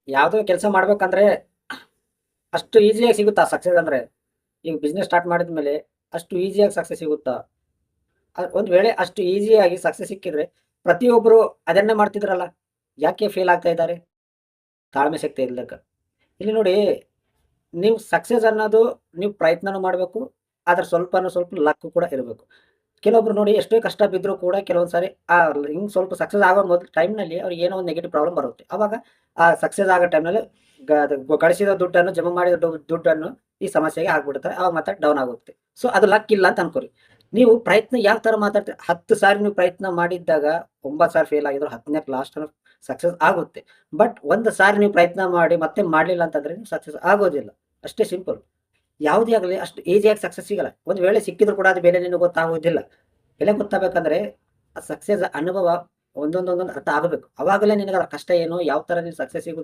ಯಾವುದೋ ಕೆಲಸ ಮಾಡ್ಬೇಕಂದ್ರೆ ಅಷ್ಟು ಈಸಿಯಾಗಿ ಸಿಗುತ್ತಾ ಸಕ್ಸಸ್ ಅಂದ್ರೆ? ಈಗ ಬಿಸ್ನೆಸ್ ಸ್ಟಾರ್ಟ್ ಮಾಡಿದ್ಮೇಲೆ ಅಷ್ಟು ಈಸಿಯಾಗಿ ಸಕ್ಸಸ್ ಸಿಗುತ್ತಾ? ಒಂದು ವೇಳೆ ಅಷ್ಟು ಈಸಿಯಾಗಿ ಸಕ್ಸಸ್ ಸಿಕ್ಕಿದ್ರೆ ಪ್ರತಿಯೊಬ್ಬರು ಅದನ್ನೇ ಮಾಡ್ತಿದ್ರಲ್ಲ, ಯಾಕೆ ಫೇಲ್ ಆಗ್ತಾ ಇದ್ದಾರೆ? ತಾಳ್ಮೆ ಶಕ್ತಿ ಇರ್ಲಿಕ್ಕ. ಇಲ್ಲಿ ನೋಡಿ, ನೀವು ಸಕ್ಸಸ್ ಅನ್ನೋದು ನೀವು ಪ್ರಯತ್ನನೂ ಮಾಡಬೇಕು, ಆದ್ರೆ ಸ್ವಲ್ಪ ಲಕ್ ಕೂಡ ಇರಬೇಕು. ಕೆಲವೊಬ್ರು ನೋಡಿ ಎಷ್ಟೋ ಕಷ್ಟ ಬಿದ್ದರೂ ಕೂಡ ಕೆಲವೊಂದು ಸಾರಿ ಹಿಂಗೆ ಸ್ವಲ್ಪ ಸಕ್ಸಸ್ ಆಗೋ ಮೊದಲು ಟೈಮ್ನಲ್ಲಿ ಅವ್ರಿಗೆ ಏನೋ ಒಂದು ನೆಗೆಟಿವ್ ಪ್ರಾಬ್ಲಮ್ ಬರುತ್ತೆ. ಅವಾಗ ಆ ಸಕ್ಸಸ್ ಆಗೋ ಟೈಮ್ನಲ್ಲಿ ಗಳಿಸಿದ ದುಡ್ಡನ್ನು ಜಮಾ ಮಾಡಿದ ದುಡ್ಡನ್ನು ಈ ಸಮಸ್ಯೆಗೆ ಹಾಕ್ಬಿಡ್ತಾರೆ. ಅವಾಗ ಮತ್ತೆ ಡೌನ್ ಆಗುತ್ತೆ. ಸೊ ಅದು ಲಕ್ ಇಲ್ಲ ಅಂತ ಅನ್ಕೋರಿ. ನೀವು ಪ್ರಯತ್ನ ಯಾವ ಥರ ಮಾತಾಡ್ತೀರಿ? 10 ಸಾರಿ ನೀವು ಪ್ರಯತ್ನ ಮಾಡಿದ್ದಾಗ 9 ಸಾರಿ ಫೇಲ್ ಆಗಿದ್ರು 10ನೇಕ್ಕೆ ಲಾಸ್ಟ್ ಸಕ್ಸಸ್ ಆಗುತ್ತೆ. ಬಟ್ ಒಂದು ಸಾರಿ ನೀವು ಪ್ರಯತ್ನ ಮಾಡಿ ಮತ್ತೆ ಮಾಡಲಿಲ್ಲ ಅಂತಂದ್ರೆ ನೀವು ಸಕ್ಸಸ್ ಆಗೋದಿಲ್ಲ. ಅಷ್ಟೇ ಸಿಂಪಲ್. ಯಾವುದೇ ಆಗಲಿ ಅಷ್ಟು ಈಸಿಯಾಗಿ ಸಕ್ಸಸ್ ಸಿಗಲ್ಲ. ಒಂದು ವೇಳೆ ಸಿಕ್ಕಿದ್ರು ಕೂಡ ಅದು ಬೆಲೆ ನಿನಗೆ ಗೊತ್ತಾಗೋದಿಲ್ಲ. ಬೆಲೆ ಗೊತ್ತಾಗಬೇಕಂದ್ರೆ ಆ ಸಕ್ಸಸ್ ಅನುಭವ ಒಂದೊಂದು ಅರ್ಥ ಆಗಬೇಕು. ಅವಾಗಲೇ ನಿನಗೆ ಅದರ ಕಷ್ಟ ಏನು, ಯಾವ ಥರ ನೀನು ಸಕ್ಸಸ್ ಸಿಗುತ್ತೆ